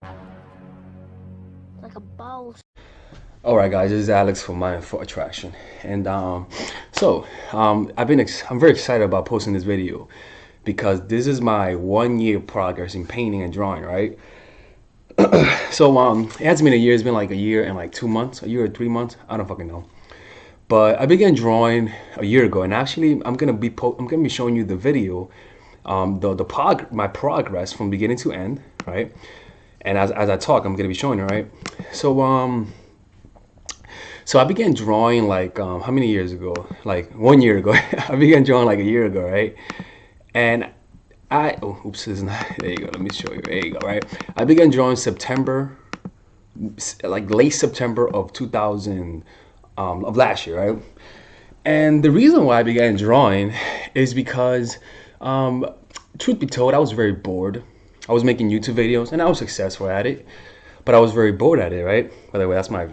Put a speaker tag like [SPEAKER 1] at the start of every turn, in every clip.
[SPEAKER 1] Like a bowl.
[SPEAKER 2] Alright guys, this is Alex from Mind for Attraction. And I'm very excited about posting this video because this is my 1 year progress in painting and drawing, right? It hasn't been a year, it's been like a year and like 2 months, a year or 3 months, I don't fucking know. But I began drawing a year ago, and actually I'm gonna be showing you the video, my progress from beginning to end, right? And as I talk, I'm gonna be showing you, right? So um So I began drawing like how many years ago? Like 1 year ago. I began drawing like a year ago, right? And oops, this is not, there you go. Let me show you. There you go, right? I began drawing September, like late September of 2000 of last year, right? And the reason why I began drawing is because, truth be told, I was very bored. I was making YouTube videos and I was successful at it, but I was very bored at it, right? By the way, that's my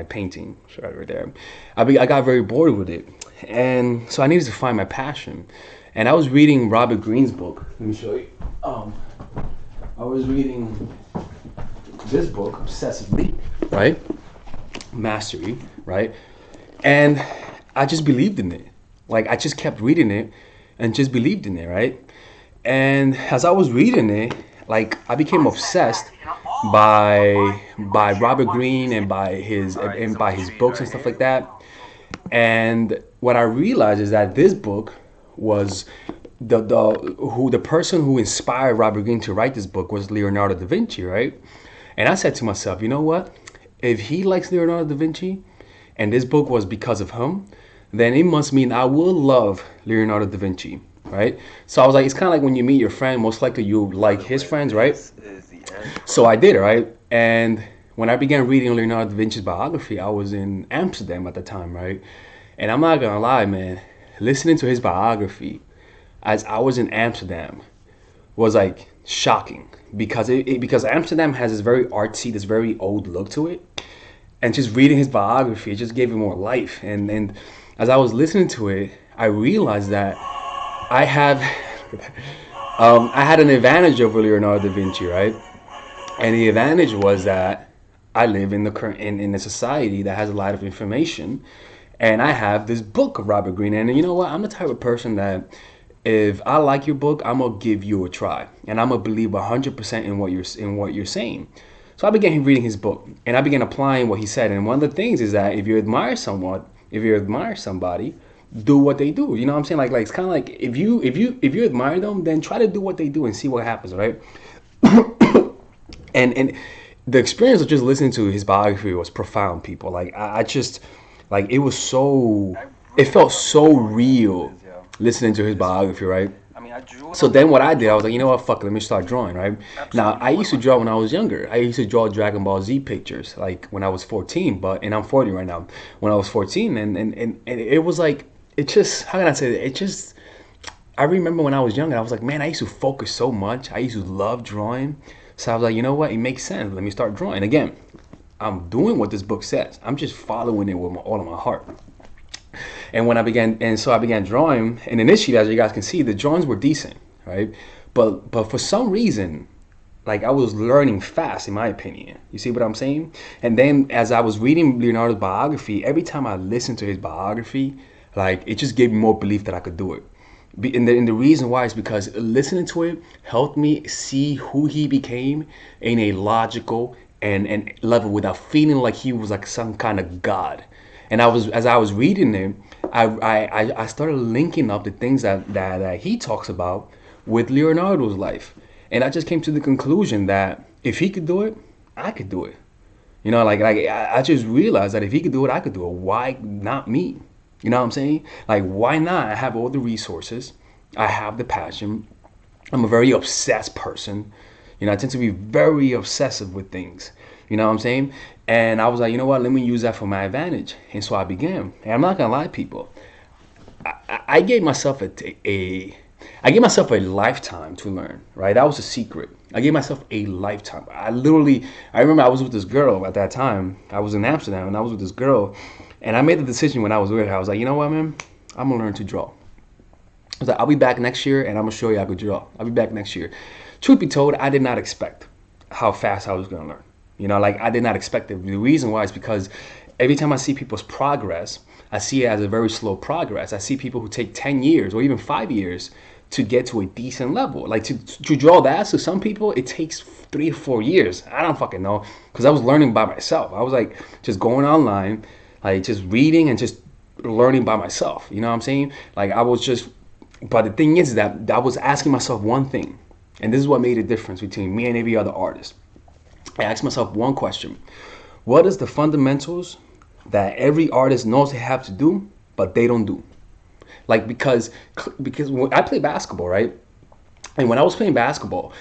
[SPEAKER 2] painting right there. I got very bored with it, and so I needed to find my passion. And I was reading Robert Greene's book. Let me show you. I was reading this book obsessively, right? Mastery, right? And I just believed in it. Like I just kept reading it and just believed in it, right? And as I was reading it, like I became obsessed by Robert Greene and by his books and stuff like that. And what I realized is that this book was the person who inspired Robert Greene to write this book was Leonardo da Vinci, right? And I said to myself, you know what? If he likes Leonardo da Vinci, and this book was because of him, then it must mean I will love Leonardo da Vinci, right? So I was like, it's kind of like when you meet your friend, most likely you like his friends, right? So I did, right? And when I began reading Leonardo da Vinci's biography, I was in Amsterdam at the time, right? And I'm not gonna lie, man, listening to his biography as I was in Amsterdam was like shocking because Amsterdam has this very artsy, this very old look to it. And just reading his biography, it just gave it more life. And as I was listening to it, I realized that I have I had an advantage over Leonardo da Vinci, right? And the advantage was that I live in the current in a society that has a lot of information, and I have this book of Robert Greene. And you know what? I'm the type of person that if I like your book, I'm gonna give you a try, and I'm gonna believe 100% in what you're saying. So I began reading his book, and I began applying what he said. And one of the things is that if you admire somebody, do what they do. You know what I'm saying? Like it's kind of like if you admire them, then try to do what they do and see what happens, right? And the experience of just listening to his biography was profound, people. Like I just like it was so it felt so real listening to his biography, right? So then what I did, I was like, you know what, fuck it, let me start drawing, right? Now, I used to draw when I was younger. I used to draw Dragon Ball Z pictures, like when I was 14, and I'm 40 right now. When I was 14, and it was like, it just, how can I say it? It just, I remember when I was younger, I was like, man, I used to focus so much. I used to love drawing. So I was like, you know what, it makes sense. Let me start drawing. Again, I'm doing what this book says. I'm just following it with all of my heart. And so I began drawing. And initially, as you guys can see, the drawings were decent, right? But for some reason, like I was learning fast, in my opinion. You see what I'm saying? And then as I was reading Leonardo's biography, every time I listened to his biography, like it just gave me more belief that I could do it. And the reason why is because listening to it helped me see who he became in a logical and level without feeling like he was like some kind of god. And as I was reading it, I started linking up the things that he talks about with Leonardo's life. And I just came to the conclusion that if he could do it, I could do it. You know, I just realized that if he could do it, I could do it. Why not me? You know what I'm saying? Like, why not? I have all the resources. I have the passion. I'm a very obsessed person. You know, I tend to be very obsessive with things. You know what I'm saying? And I was like, you know what? Let me use that for my advantage. And so I began. And I'm not gonna lie, people. I gave myself I gave myself a lifetime to learn. Right? That was a secret. I gave myself a lifetime. I remember I was with this girl at that time. I was in Amsterdam, and I was with this girl, and I made the decision when I was with her. I was like, you know what, man? I'm gonna learn to draw. I was like, I'll be back next year, and I'm gonna show you I could draw. I'll be back next year. Truth be told, I did not expect. how fast I was gonna learn. You know, like I did not expect it. The reason why is because every time I see people's progress, I see it as a very slow progress. I see people who take 10 years or even 5 years to get to a decent level. Like to draw that, so some people it takes 3 to 4 years. I don't fucking know, because I was learning by myself. I was like just going online, like just reading and just learning by myself. You know what I'm saying? Like I was just, but the thing is that I was asking myself one thing, and this is what made a difference between me and every other artist. I asked myself one question: what is the fundamentals that every artist knows they have to do, but they don't do? Like because when I play basketball, right? And when I was playing basketball,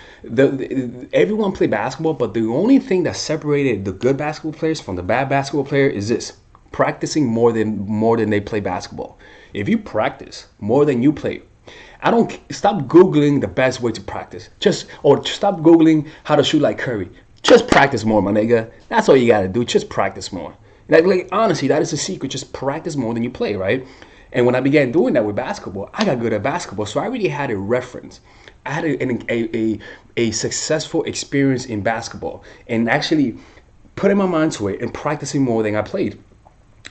[SPEAKER 2] everyone played basketball, but the only thing that separated the good basketball players from the bad basketball player is this: practicing more than they play basketball. If you practice more than you play, I don't stop googling the best way to practice. Just or stop googling how to shoot like Curry. Just practice more, my nigga. That's all you gotta do. Just practice more. Like honestly, that is the secret. Just practice more than you play, right? And when I began doing that with basketball, I got good at basketball. So I really had a reference. I had a successful experience in basketball and actually putting my mind to it and practicing more than I played.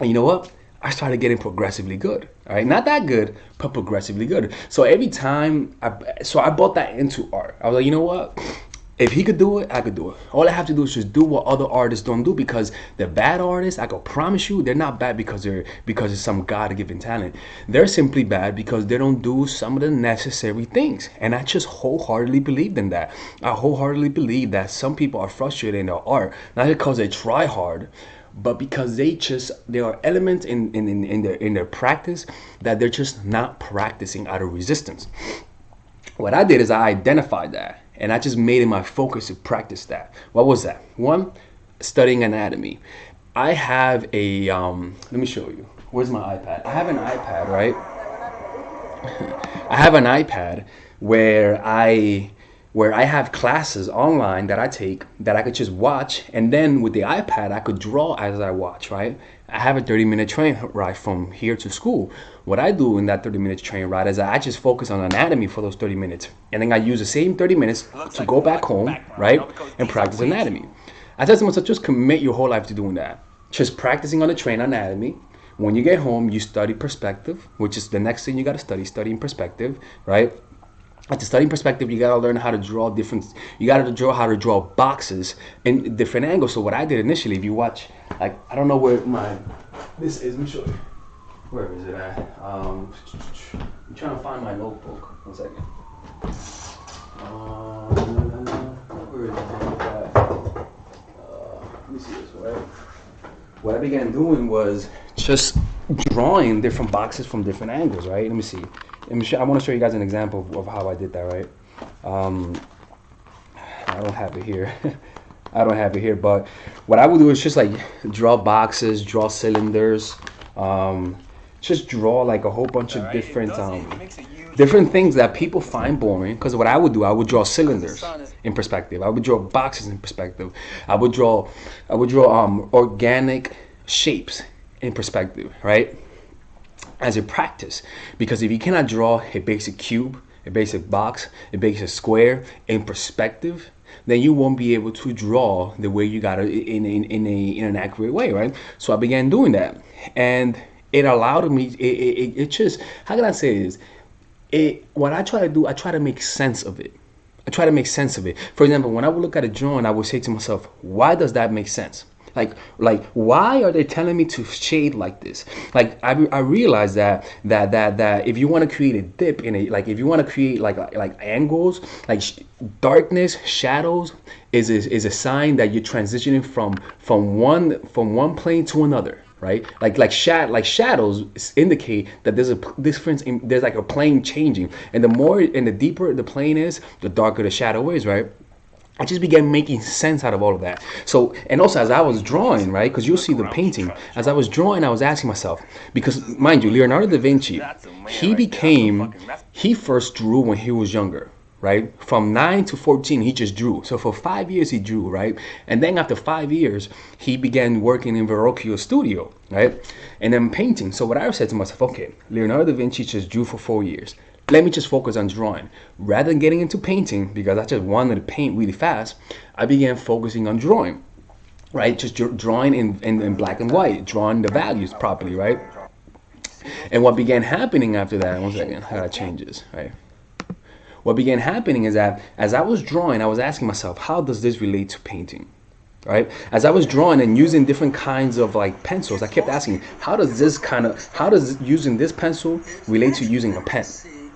[SPEAKER 2] And you know what? I started getting progressively good. All right, not that good, but progressively good. So every time, I brought that into art. I was like, you know what? If he could do it, I could do it. All I have to do is just do what other artists don't do, because the bad artists, I can promise you, they're not bad because it's some God-given talent. They're simply bad because they don't do some of the necessary things. And I just wholeheartedly believe in that. I wholeheartedly believe that some people are frustrated in their art, not because they try hard, but because there are elements in their practice that they're just not practicing out of resistance. What I did is I identified that and I just made it my focus to practice that. What was that? One, studying anatomy. I have a let me show you. Where's my iPad? I have an iPad, right? I have an iPad where I have classes online that I take that I could just watch, and then with the iPad I could draw as I watch, right? I have a 30-minute train ride from here to school. What I do in that 30-minute train ride is I just focus on anatomy for those 30 minutes, and then I use the same 30 minutes to go back home, right, and practice anatomy. I tell someone, so just commit your whole life to doing that. Just practicing on the train anatomy. When you get home, you study perspective, which is the next thing you got to studying perspective, right? At the studying perspective, you gotta learn how to draw different. You gotta draw how to draw boxes in different angles. So what I did initially, if you watch, like I don't know where this is. Let me show you. Where is it at? I'm trying to find my notebook. 1 second. Where is it? Let me see this, right? What I began doing was just drawing different boxes from different angles, right? Let me see. I want to show you guys an example of how I did that, right? I don't have it here. I don't have it here, but what I would do is just like draw boxes, draw cylinders, just draw like a whole bunch of different things that people find boring. Because what I would do, I would draw cylinders in perspective. I would draw boxes in perspective. I would draw organic shapes in perspective, right? As a practice, because if you cannot draw a basic cube, a basic box, a basic square in perspective, then you won't be able to draw the way you got it in an accurate way, right? So I began doing that, and it allowed me. It just, how can I say this? What I try to do, I try to make sense of it. I try to make sense of it. For example, when I would look at a drawing, I would say to myself, why does that make sense? Like why are they telling me to shade like this? Like I realize that if you want to create a dip in a, like if you want to create like angles, like darkness, shadows is a sign that you're transitioning from one plane to another, right? Like shadows indicate that there's a difference there's like a plane changing, and the deeper the plane is, the darker the shadow is, right? I just began making sense out of all of that. So, and also as I was drawing, right, because you'll see the painting, as I was drawing, I was asking myself, because mind you, Leonardo da Vinci, he first drew when he was younger, right? From 9 to 14, he just drew. So for 5 years, he drew, right? And then after 5 years, he began working in Verrocchio's studio, right? And then painting. So what I said to myself, okay, Leonardo da Vinci just drew for 4 years. let me just focus on drawing. Rather than getting into painting, because I just wanted to paint really fast, I began focusing on drawing, right? Just drawing in black and white, drawing the values properly, right? And what began happening after that, one second, I gotta change this, right? What began happening is that as I was drawing, I was asking myself, how does this relate to painting? Right? As I was drawing and using different kinds of like pencils, I kept asking, how does using this pencil relate to using a pen?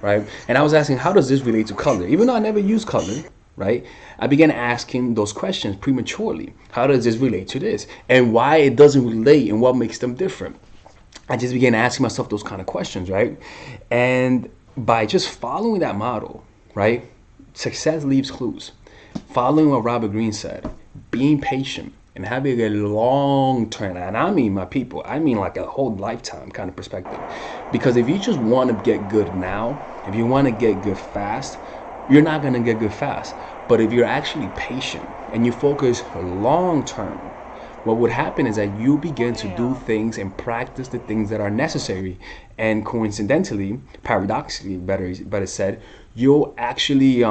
[SPEAKER 2] Right? And I was asking, how does this relate to color? Even though I never used color, right? I began asking those questions prematurely. How does this relate to this? And why it doesn't relate and what makes them different? I just began asking myself those kind of questions, right? And by just following that model, right? Success leaves clues. Following what Robert Greene said, being patient and having a long term, and I mean my people, I mean like a whole lifetime kind of perspective. Because if you just want to get good now, if you want to get good fast, you're not going to get good fast. But if you're actually patient and you focus long term, what would happen is that you begin to do things and practice the things that are necessary. And coincidentally, paradoxically, better said, you'll actually,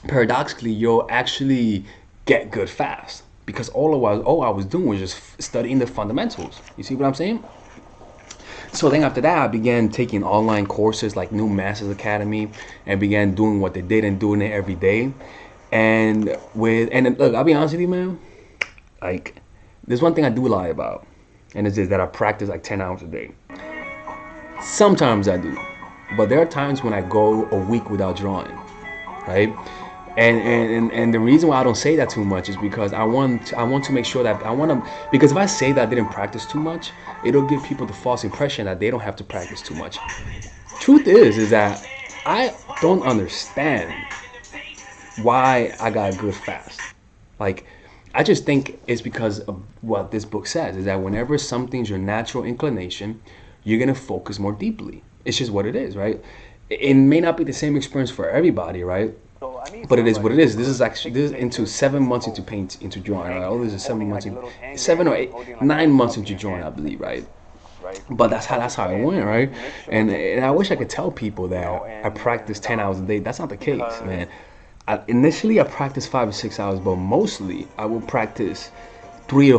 [SPEAKER 2] paradoxically, you'll actually get good fast. Because all I was doing was just studying the fundamentals. You see what I'm saying? So then after that, I began taking online courses like New Masters Academy and began doing what they did and doing it every day. And look, I'll be honest with you, man. Like, there's one thing I do lie about, and it's just that I practice like 10 hours a day. Sometimes I do, but there are times when I go a week without drawing, right? And the reason why I don't say that too much is because I want to make sure that because if I say that I didn't practice too much, it'll give people the false impression that they don't have to practice too much. Truth is that I don't understand why I got good fast. Like, I just think it's because of what this book says, is that whenever something's your natural inclination, you're going to focus more deeply. It's just what it is, right? It may not be the same experience for everybody, right? But it is what it is. This is into 7 months into drawing. Right? Oh, this is 7 months, 9 months into drawing, I believe, right? But that's how it went, right? And I wish I could tell people that I practice 10 hours a day. That's not the case, man. Initially, I practiced 5 or 6 hours, but mostly I will practice 3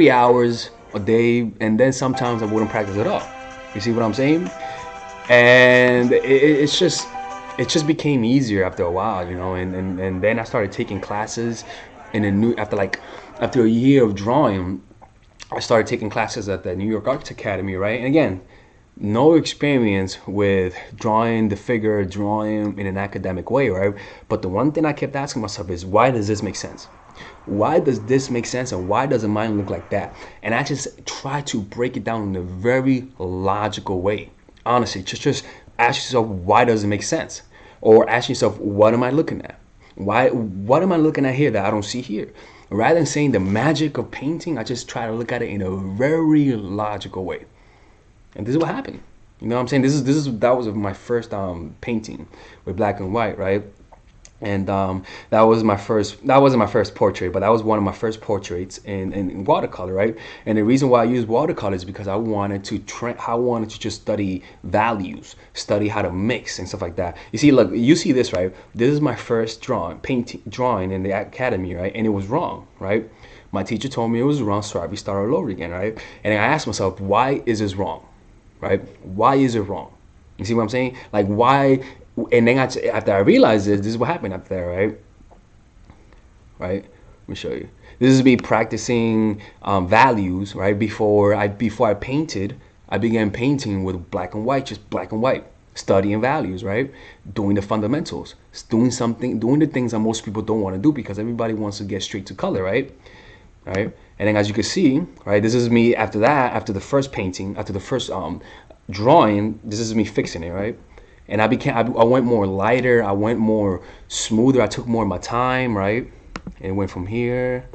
[SPEAKER 2] hours a day, and then sometimes I wouldn't practice at all. You see what I'm saying? And it just became easier after a while, you know. And then I started taking classes after a year of drawing. I started taking classes at the New York Arts Academy, right? And again, no experience with drawing the figure, drawing in an academic way, right? But the one thing I kept asking myself is, why does this make sense? Why does this make sense, and why doesn't mine look like that? And I just try to break it down in a very logical way. Honestly, just ask yourself, why does it make sense? Or ask yourself, what am I looking at? What am I looking at here that I don't see here? Rather than saying the magic of painting, I just try to look at it in a very logical way. And this is what happened. You know what I'm saying? That was my first painting with black and white, right? And that wasn't my first portrait, but that was one of my first portraits in watercolor, right? And the reason why I used watercolor is because I wanted to just study values, study how to mix and stuff like that. You see, look, you see this, right? This is my first drawing in the academy, right? And it was wrong, right? My teacher told me it was wrong, so I restarted all over again, right? And I asked myself, why is this wrong? Right? Why is it wrong? You see what I'm saying? Like, why? And then after I realized this is what happened up there, right? Right? Let me show you. This is me practicing values, right? Before I painted, I began painting with black and white, just black and white, studying values, right? Doing the fundamentals, doing the things that most people don't want to do because everybody wants to get straight to color, right? Right? And then as you can see, right, this is me after the first painting, after the first drawing, this is me fixing it, right? And I went more lighter, I went more smoother, I took more of my time, right? And it went from here.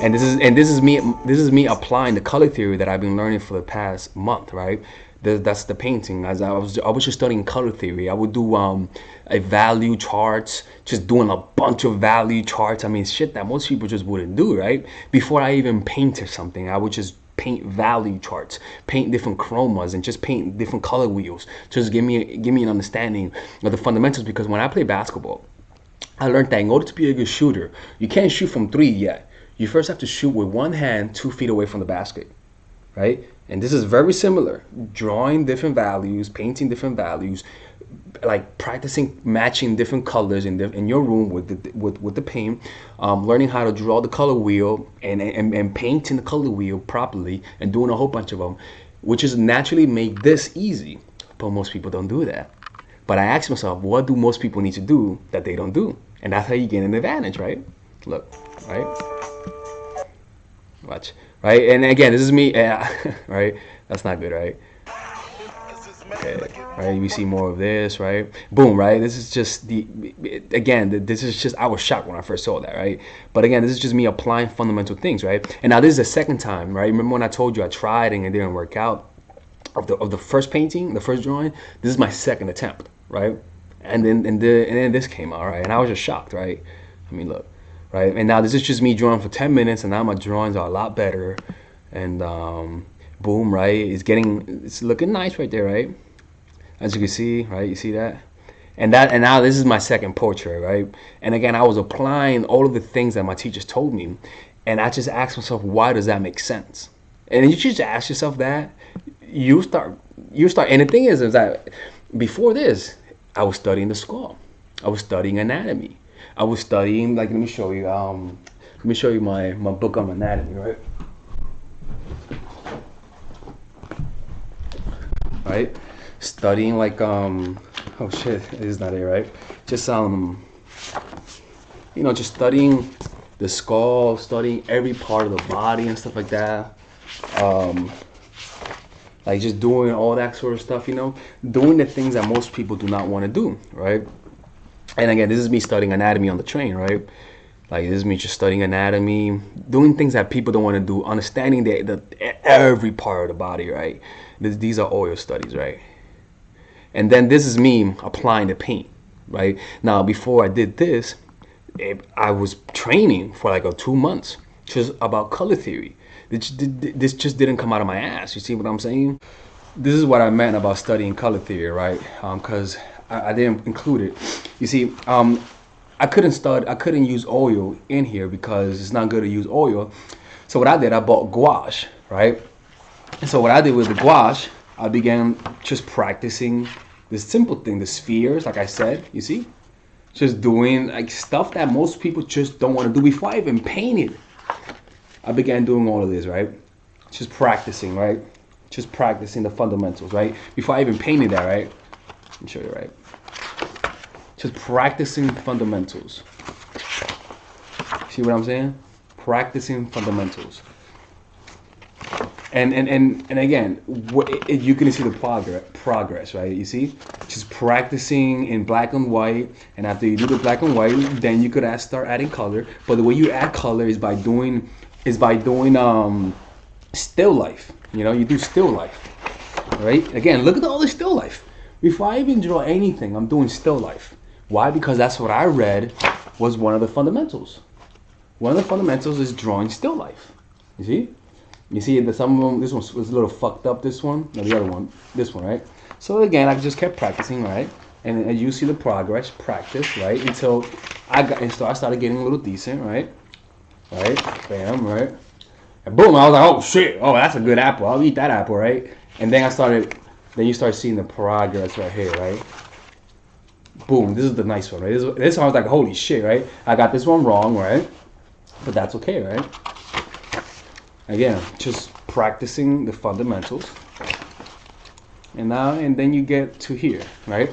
[SPEAKER 2] And this is me applying the color theory that I've been learning for the past month, right? That's the painting. As I was just studying color theory. I would do a value charts, just doing a bunch of value charts. I mean, shit that most people just wouldn't do, right? Before I even painted something, I would just paint value charts, paint different chromas, and just paint different color wheels. Just give me an understanding of the fundamentals, because when I play basketball, I learned that in order to be a good shooter, you can't shoot from three yet. You first have to shoot with one hand 2 feet away from the basket, right? And this is very similar. Drawing different values, painting different values, like practicing matching different colors in your room with the paint, learning how to draw the color wheel and painting the color wheel properly and doing a whole bunch of them, which is naturally make this easy. But most people don't do that. But I asked myself, what do most people need to do that they don't do? And that's how you gain an advantage, right? Look, right? Watch, right? And again, this is me, right? That's not good, right? Okay, right? We see more of this, right? Boom, right? This is just this is just, I was shocked when I first saw that, right? But again, this is just me applying fundamental things, right? And now this is the second time, right? Remember when I told you I tried and it didn't work out? Of the first painting, the first drawing, this is my second attempt, right? And then this came out, right? And I was just shocked, right? I mean, look, right? And now this is just me drawing for 10 minutes, and now my drawings are a lot better. And boom, right? It's looking nice right there, right? As you can see, right? You see that? And now this is my second portrait, right? And again, I was applying all of the things that my teachers told me, and I just asked myself, why does that make sense? And you just ask yourself that, you start. And the thing is that before this, I was studying the skull. I was studying anatomy. I was studying, like, let me show you my book on anatomy, right? Right? Studying like oh shit, it is not it, right? Just just studying the skull, studying every part of the body and stuff like that. Like just doing all that sort of stuff, doing the things that most people do not want to do, right? And again, this is me studying anatomy on the train, right? Like this is me just studying anatomy, doing things that people don't want to do, understanding the every part of the body, right? These are oil studies, right? And then this is me applying the paint, right? Now, before I did this, I was training for like 2 months just about color theory. This just didn't come out of my ass. You see what I'm saying? This is what I meant about studying color theory, right? Because I didn't include it. You see, I couldn't use oil in here because it's not good to use oil. So what I did, I bought gouache, right? And so what I did with the gouache, I began just practicing this simple thing, the spheres, like I said, you see? Just doing like stuff that most people just don't want to do. Before I even painted, I began doing all of this, right? Just practicing, right? Just practicing the fundamentals, right? Before I even painted that, right? Let me show you, right? Just practicing fundamentals. See what I'm saying? Practicing fundamentals. And again, you can see the progress, right? You see, just practicing in black and white, and after you do the black and white, then you could start adding color. But the way you add color is by doing still life. You do still life, right? Again, look at all the still life. Before I even draw anything, I'm doing still life. Why? Because that's what I read was one of the fundamentals. One of the fundamentals is drawing still life. You see? You see that some of them, this one was a little fucked up, this one, no, the other one, this one, right? So again, I just kept practicing, right? And as you see the practice, right? Until I started getting a little decent, right? Right? Bam, right? And boom, I was like, oh shit, oh, that's a good apple. I'll eat that apple, right? And then you start seeing the progress right here, right? Boom, this is the nice one, right? This one I was like, holy shit, right? I got this one wrong, right? But that's okay, right? Again, just practicing the fundamentals. And then you get to here, right?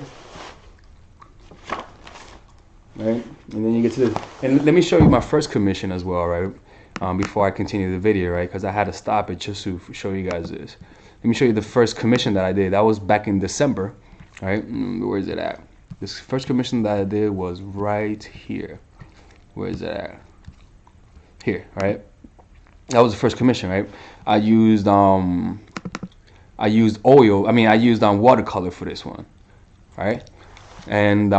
[SPEAKER 2] Right? And then you get to this. And let me show you my first commission as well, right? Before I continue the video, right? Because I had to stop it just to show you guys this. Let me show you the first commission that I did. That was back in December, right? Where is it at? This first commission that I did was right here. Where is it at? Here, right? That was the first commission, right? I used oil. I used watercolor for this one, right? And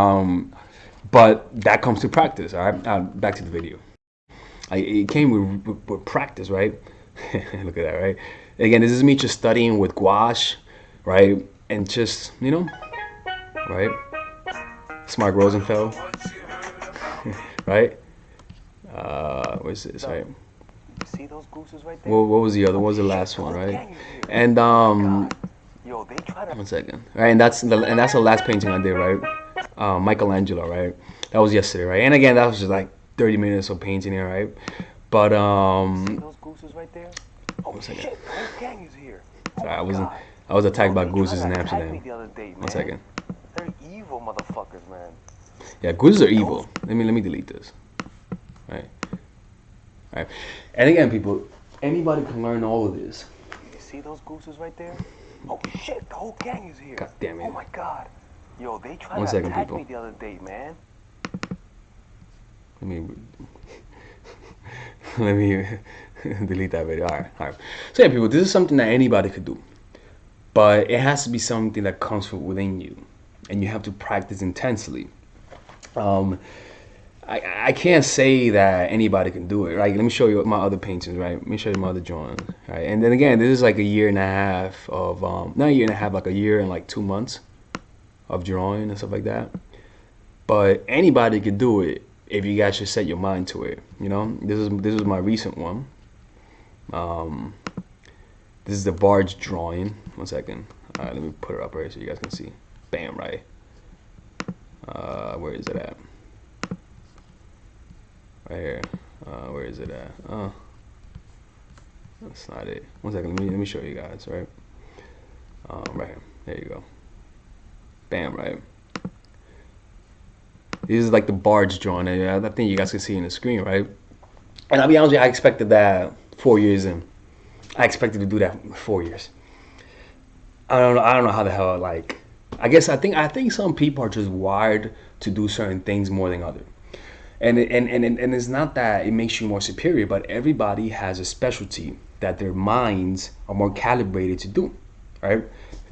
[SPEAKER 2] but that comes to practice. All right, back to the video. It came with practice, right? Look at that, right? Again, this is me just studying with gouache, right? And just, right? Smart Rosenfeld, right? Where's this, right?
[SPEAKER 3] See those gooses right there?
[SPEAKER 2] What was the other?
[SPEAKER 3] Oh,
[SPEAKER 2] What was the
[SPEAKER 3] shit,
[SPEAKER 2] last
[SPEAKER 3] the
[SPEAKER 2] one,
[SPEAKER 3] whole
[SPEAKER 2] right?
[SPEAKER 3] gang is here.
[SPEAKER 2] And
[SPEAKER 3] Oh my God. Yo, they try to.
[SPEAKER 2] one second, right? And that's the last painting I did, right? Michelangelo, right? That was yesterday, right? And again, that was just like 30 minutes of painting here, right? But
[SPEAKER 3] See those gooses right there? Oh
[SPEAKER 2] one second.
[SPEAKER 3] shit, the whole gang is here. Oh
[SPEAKER 2] Sorry,
[SPEAKER 3] my God.
[SPEAKER 2] I was attacked
[SPEAKER 3] Yo,
[SPEAKER 2] by
[SPEAKER 3] they
[SPEAKER 2] gooses
[SPEAKER 3] tried
[SPEAKER 2] in
[SPEAKER 3] to attack me
[SPEAKER 2] Amsterdam.
[SPEAKER 3] the other day, man.
[SPEAKER 2] One second.
[SPEAKER 3] They're evil motherfuckers, man.
[SPEAKER 2] Yeah, gooses are evil. Let me delete this. Right. Right. And again, people, anybody can learn all of this.
[SPEAKER 3] You see those gooses right there? Oh shit, the whole gang is here.
[SPEAKER 2] God damn it.
[SPEAKER 3] Oh my God. Yo, they tried
[SPEAKER 2] One
[SPEAKER 3] to
[SPEAKER 2] second,
[SPEAKER 3] attack
[SPEAKER 2] people.
[SPEAKER 3] me the other day, man.
[SPEAKER 2] Let me let me delete that video. All right. So yeah, people, this is something that anybody could do, but it has to be something that comes from within you, and you have to practice intensely. Um, I can't say that anybody can do it, right? Let me show you my other paintings, right? Let me show you my other drawings, right? And then again, this is like a year and a half of, not a year and a half, like a year and like 2 months of drawing and stuff like that. But anybody could do it if you guys just set your mind to it, This is my recent one. This is the barge drawing. One second. All right, let me put it up right so you guys can see. Bam, right? Where is it at? Right here. Where is it at? That's not it. One second. Let me show you guys. Right. Right here. There you go. Bam. Right. This is like the barge drawing. I think you guys can see in the screen, right? And I'll be honest with you, I expected that 4 years in. I expected to do that for 4 years. I don't know how the hell. Like, I think some people are just wired to do certain things more than others. And it's not that it makes you more superior, but everybody has a specialty that their minds are more calibrated to do, right?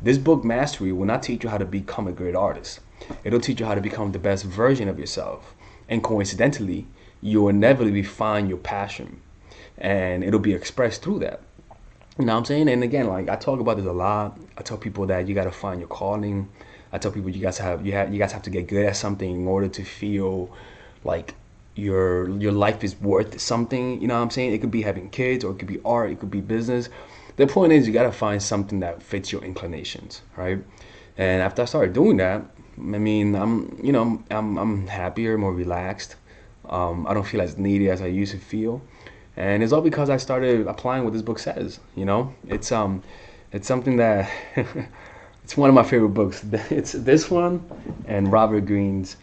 [SPEAKER 2] This book, Mastery, will not teach you how to become a great artist. It'll teach you how to become the best version of yourself. And coincidentally, you'll inevitably find your passion, and it'll be expressed through that. You know what I'm saying? And again, like I talk about this a lot. I tell people that you got to find your calling. I tell people you guys have to get good at something in order to feel like your life is worth something. You know what I'm saying? It could be having kids, or it could be art, it could be business. The point is, you got to find something that fits your inclinations, right? And after I started doing that, I mean, I'm happier, more relaxed. I don't feel as needy as I used to feel, and it's all because I started applying what this book says. It's something that it's one of my favorite books. It's this one and Robert Greene's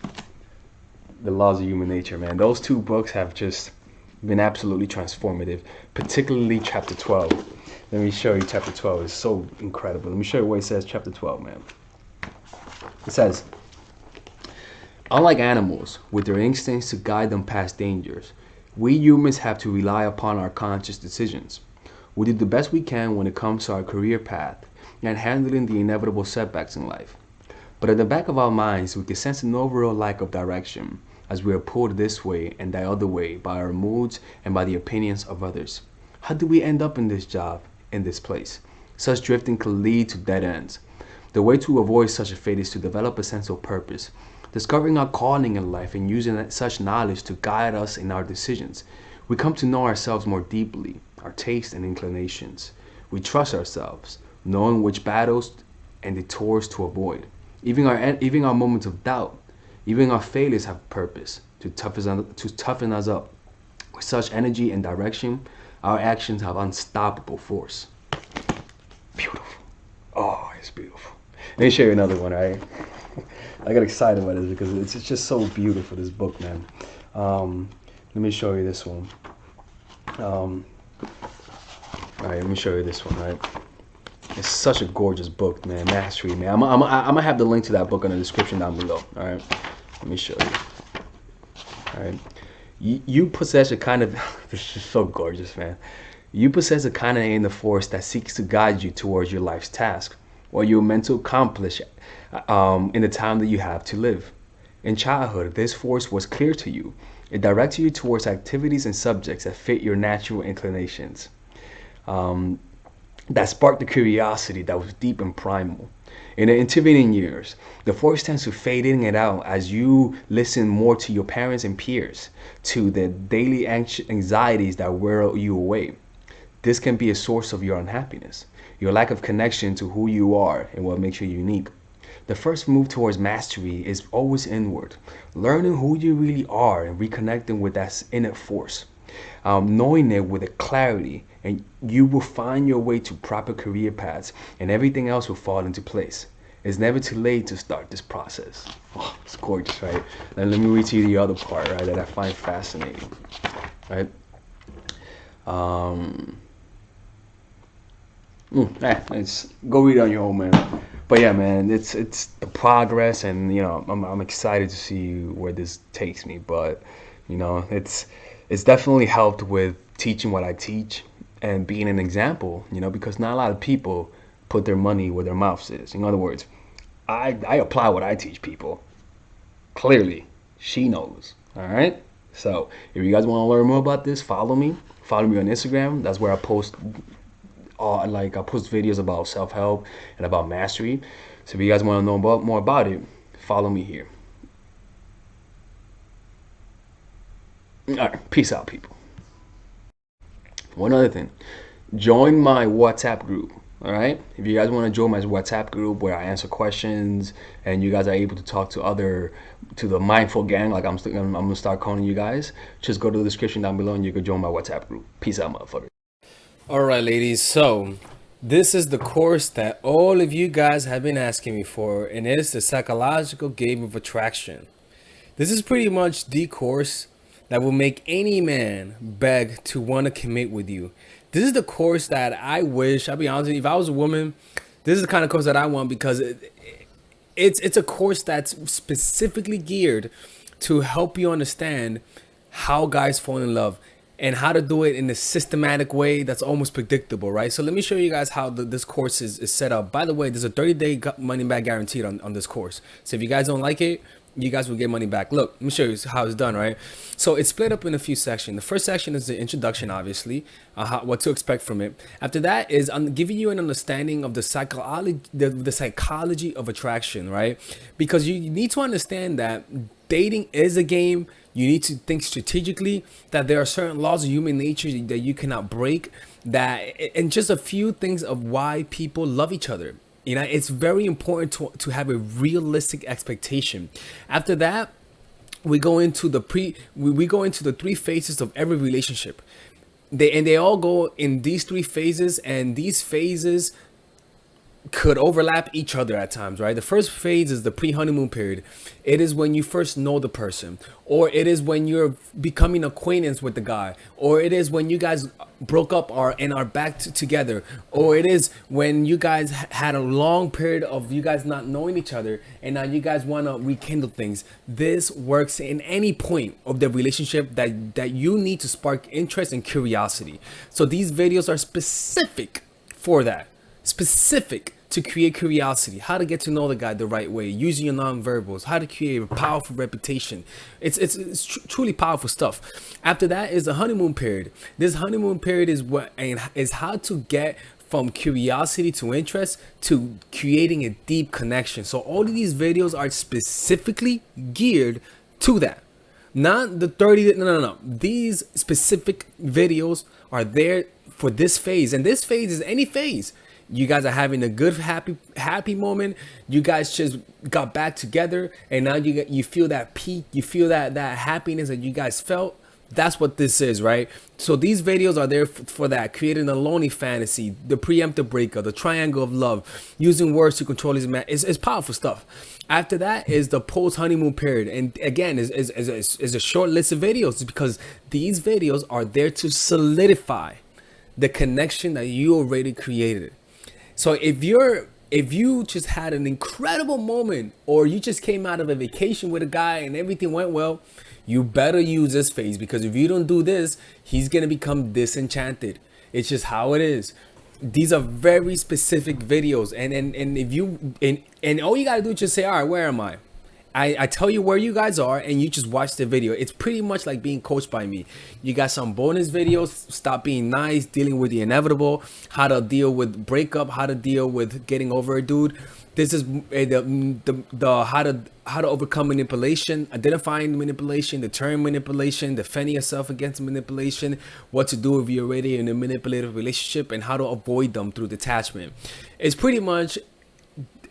[SPEAKER 2] The Laws of Human Nature. Man, those two books have just been absolutely transformative. Particularly chapter 12. Let me show you chapter 12. It's so incredible. Let me show you what it says. Chapter 12, man. It says, unlike animals, with their instincts to guide them past dangers, we humans have to rely upon our conscious decisions. We do the best we can when it comes to our career path and handling the inevitable setbacks in life. But at the back of our minds, we can sense an overall lack of direction as we are pulled this way and that other way by our moods and by the opinions of others. How do we end up in this job, in this place? Such drifting could lead to dead ends. The way to avoid such a fate is to develop a sense of purpose, discovering our calling in life and using such knowledge to guide us in our decisions. We come to know ourselves more deeply, our tastes and inclinations. We trust ourselves, knowing which battles and detours to avoid. Even our moments of doubt, even our failures have purpose to toughen us up. With such energy and direction, our actions have unstoppable force. Beautiful. Oh, it's beautiful. Let me show you another one, right? I got excited about this because it's just so beautiful, this book, man. Let me show you this one. All right, let me show you this one, right? It's such a gorgeous book, man. Mastery, man. I'm gonna have the link to that book in the description down below. All right, let me show you. All right, you possess a kind of this is so gorgeous, man. You possess a kind of inner force that seeks to guide you towards your life's task, what you're meant to accomplish in the time that you have to live. In childhood, this force was clear to you. It directs you towards activities and subjects that fit your natural inclinations. that sparked the curiosity that was deep and primal. In the intervening years, the force tends to fade in and out as you listen more to your parents and peers, to the daily anxieties that wear you away. This can be a source of your unhappiness, your lack of connection to who you are and what makes you unique. The first move towards mastery is always inward, learning who you really are and reconnecting with that inner force. Knowing it with a clarity, and you will find your way to proper career paths, and everything else will fall into place. It's never too late to start this process. Oh, it's gorgeous, right? And let me read to you the other part, right, that I find fascinating, right? Let's go read on your own, man. But yeah, man, it's the progress, and I'm excited to see where this takes me. But it's definitely helped with teaching what I teach and being an example. Because not a lot of people put their money where their mouth is. In other words, I apply what I teach people. Clearly, she knows. All right. So if you guys want to learn more about this, follow me. Follow me on Instagram. That's where I post I post videos about self-help and about mastery. So if you guys want to know more about it, follow me here. All right, peace out, people. One other thing, join my WhatsApp group. All right, if you guys want to join my WhatsApp group where I answer questions and you guys are able to talk to the mindful gang, like I'm gonna start calling you guys, just go to the description down below and you can join my WhatsApp group. Peace out, motherfucker.
[SPEAKER 4] All right, ladies. So this is the course that all of you guys have been asking me for, and it is the psychological game of attraction. This is pretty much the course that will make any man beg to want to commit with you. This is the course that I wish, I'll be honest with you, if I was a woman, this is the kind of course that I want, because it's a course that's specifically geared to help you understand how guys fall in love and how to do it in a systematic way that's almost predictable, right? So let me show you guys how this course is set up. By the way, there's a 30-day money back guaranteed on this course. So if you guys don't like it, you guys will get money back. Look, let me show you how it's done, right? So it's split up in a few sections. The first section is the introduction, obviously, what to expect from it. After that is I'm giving you an understanding of the psychology of attraction, right? Because you need to understand that dating is a game. You need to think strategically, that there are certain laws of human nature that you cannot break, and just a few things of why people love each other. It's very important to have a realistic expectation. After that, we go into the three phases of every relationship. They all go in these three phases, and these phases could overlap each other at times, right? The first phase is the pre-honeymoon period. It is when you first know the person, or it is when you're becoming acquaintance with the guy, or it is when you guys broke up and are back together, or it is when you guys had a long period of you guys not knowing each other and now you guys want to rekindle things. This works in any point of the relationship that you need to spark interest and curiosity. So these videos are specific for that. Specific to create curiosity, how to get to know the guy the right way, using your non-verbals, how to create a powerful reputation. It's truly powerful stuff. After that is the honeymoon period. This honeymoon period is how to get from curiosity to interest to creating a deep connection. So all of these videos are specifically geared to that. Not the 30, no. These specific videos are there for this phase, and this phase is any phase. You guys are having a good, happy moment. You guys just got back together, and now you feel that peak. You feel that happiness that you guys felt. That's what this is, right? So these videos are there for that, creating a lonely fantasy, the preemptive breakup, the triangle of love, using words to control these men. It's powerful stuff. After that is the post-honeymoon period, and again is a short list of videos, because these videos are there to solidify the connection that you already created. So if you just had an incredible moment, or you just came out of a vacation with a guy and everything went well, you better use this phase, because if you don't do this, he's going to become disenchanted. It's just how it is. These are very specific videos, and if you and all you got to do is just say, all right, where am I? I tell you where you guys are and you just watch the video. It's pretty much like being coached by me. You got some bonus videos, stop being nice, dealing with the inevitable, how to deal with breakup, how to deal with getting over a dude. This is the how to overcome manipulation, identifying manipulation, deterring manipulation, defending yourself against manipulation, what to do if you're already in a manipulative relationship, and how to avoid them through detachment. It's pretty much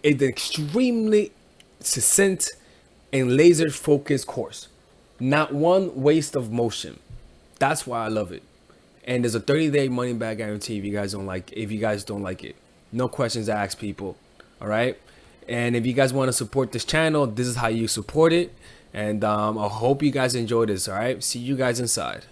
[SPEAKER 4] an extremely succinct and laser focused course. Not one waste of motion. That's why I love it. And there's a 30-day money back guarantee if you guys don't like it. No questions asked, people. All right. And if you guys want to support this channel, this is how you support it. And I hope you guys enjoy this. All right. See you guys inside.